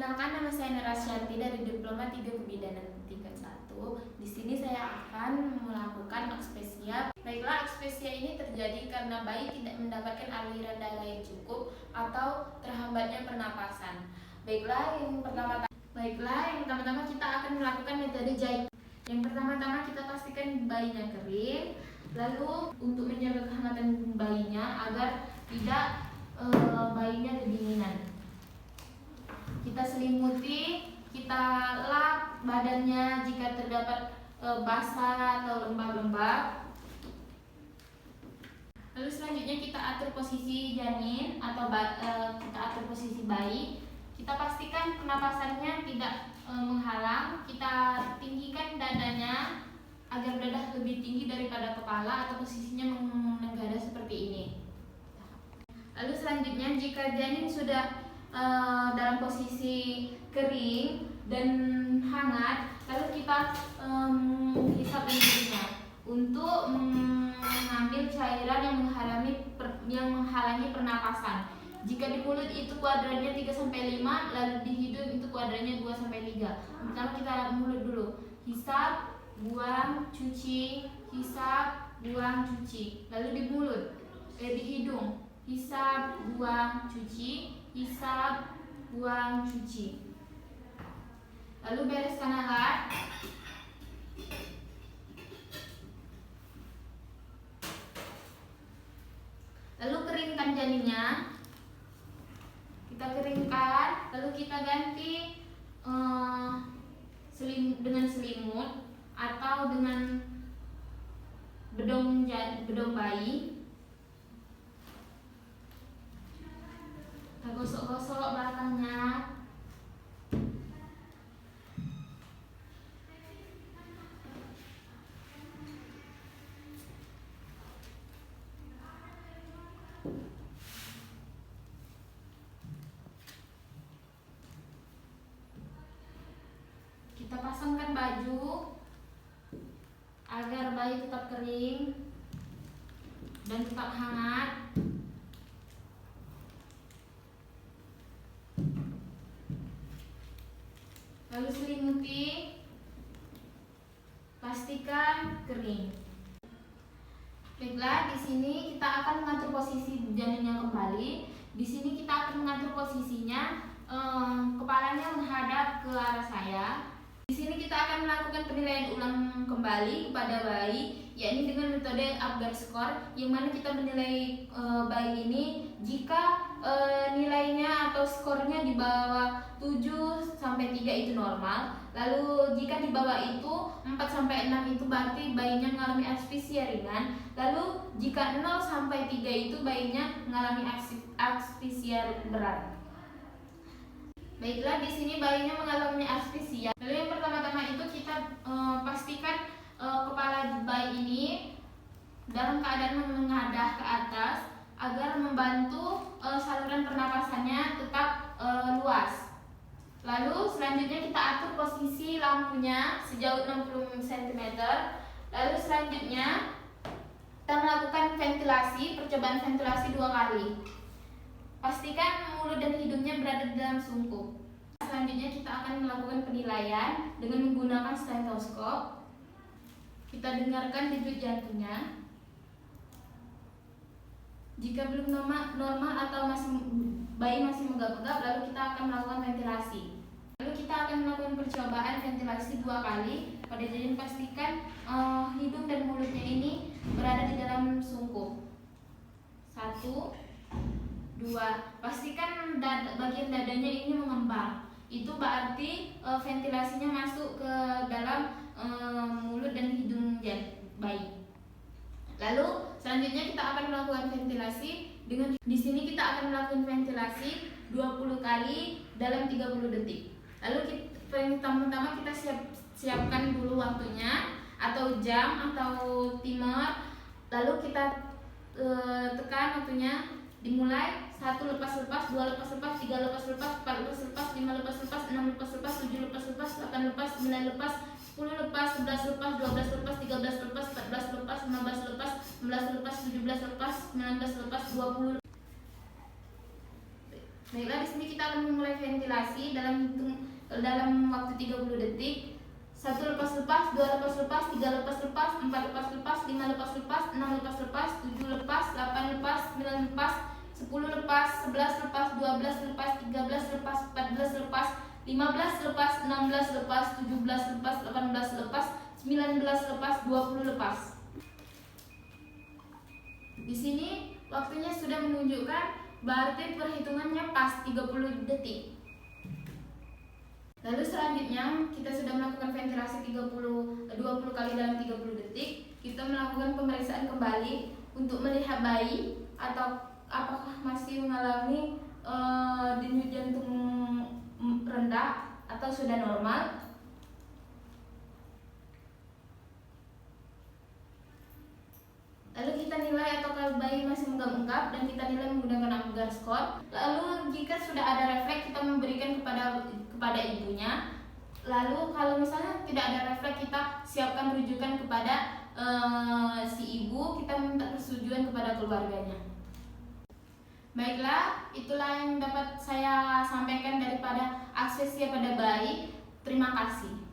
Perkenalkan, nama saya Nerasyanti dari Diploma 3 Kebidanan tingkat 1. Di sini saya akan melakukan ekspeksia. Baiklah, ekspeksia ini terjadi karena bayi tidak mendapatkan aliran darah yang cukup atau terhambatnya pernapasan. Baiklah, yang pertama-tama kita akan melakukan metode jahit. Yang pertama-tama kita pastikan bayinya kering. Lalu untuk menjaga kehangatan bayinya agar tidak bayinya kedinginan, kita selimuti, kita lap badannya jika terdapat basah atau lembab-lembab. Lalu selanjutnya kita atur posisi janin atau kita atur posisi bayi. Kita pastikan pernapasannya tidak menghalang. Kita tinggikan dadanya agar dada lebih tinggi daripada kepala atau posisinya menegada seperti ini. Lalu selanjutnya jika janin sudah dalam posisi kering dan hangat, lalu kita hisap lambungnya untuk mengambil cairan yang menghalangi pernapasan. Jika di mulut itu kuadrannya 3-5, lalu di hidung itu kuadrannya 2-3. Pertama kita mulut dulu. Hisap, buang, cuci, hisap, buang, cuci. Lalu di mulut, di hidung, hisap, buang, cuci, hisap, buang, cuci. Lalu bereskan alat. Lalu keringkan janinnya. Kita keringkan, lalu kita ganti dengan selimut atau dengan bedong bayi. Kita gosok-gosok belakangnya. Kita pasangkan baju agar bayi tetap kering dan tetap hangat. Lalu selimuti, pastikan kering. Baiklah, di sini kita akan mengatur posisi janinnya kembali. Di sini kita akan mengatur posisinya, kepalanya menghadap ke arah saya. Di sini kita akan melakukan penilaian ulang kembali kepada bayi, yakni dengan metode Apgar Score, yang mana kita menilai bayi ini jika nilainya atau skornya di bawah 7-3 itu normal. Lalu jika di bawah itu 4-6 itu berarti bayinya mengalami asphyxia ringan. Lalu jika 0-3 itu bayinya mengalami asphyxia berat. Baiklah, di sini bayinya mengalami asphyxia. Lalu yang pertama-tama itu kita pastikan kepala bayi ini dalam keadaan menghadap ke atas agar membantu saluran pernapasannya tetap luas. Lalu selanjutnya kita atur posisi lampunya sejauh 60 cm. Lalu selanjutnya kita melakukan percobaan ventilasi 2 kali. Pastikan mulut dan hidungnya berada di dalam sungkup. Selanjutnya kita akan melakukan penilaian dengan menggunakan stetoskop. Kita dengarkan denyut jantungnya. Jika belum normal atau bayi masih megap-megap, lalu kita akan melakukan ventilasi. Lalu kita akan melakukan percobaan ventilasi 2 kali. Pada janin pastikan hidung dan mulutnya ini berada di dalam sungkup. 1, 2. Pastikan bagian dadanya ini mengembang. Itu berarti ventilasinya masuk ke dalam mulut dan hidung bayi. Lalu selanjutnya kita akan melakukan ventilasi di sini kita akan melakukan ventilasi 20 kali dalam 30 detik. Lalu pertama-tama kita siapkan dulu waktunya atau jam atau timer. Lalu kita tekan waktunya, dimulai 1 lepas-lepas, 2 lepas-lepas, 3 lepas-lepas, 4 lepas-lepas, 5 lepas-lepas, 6 lepas-lepas, 7 lepas-lepas, 8 lepas, 9 lepas, 10 lepas, 11 lepas, 12 lepas, 13 lepas, 14 lepas, 15 lepas, 16 lepas, 17 lepas, 19 lepas, 20. Baiklah, di sini kita akan memulai ventilasi dalam waktu 30 detik. 1 lepas lepas, 2 lepas lepas, 3 lepas lepas, 4 lepas lepas, 5 lepas lepas, 6 lepas lepas, 7 lepas, 8 lepas, 9 lepas, 10 lepas, 11 lepas, 12 lepas, 13 lepas, 14 lepas, 15 lepas, 16 lepas, 17 lepas, 18 lepas, 19 lepas, 20 lepas. Di sini waktunya sudah menunjukkan, berarti perhitungannya pas 30 detik. Lalu selanjutnya kita sudah melakukan ventilasi 20 kali dalam 30 detik. Kita melakukan pemeriksaan kembali untuk melihat bayi atau apakah masih mengalami denyut jantung rendah atau sudah normal. Lalu kita nilai apakah bayi masih menggap-enggap dan kita nilai menggunakan Apgar score. Lalu jika sudah ada refleks, kita memberikan kepada ibunya. Lalu kalau misalnya tidak ada refleks, kita siapkan rujukan kepada si ibu, kita minta persetujuan kepada keluarganya. Baiklah, itulah yang dapat saya sampaikan daripada asfeksia pada bayi. Terima kasih.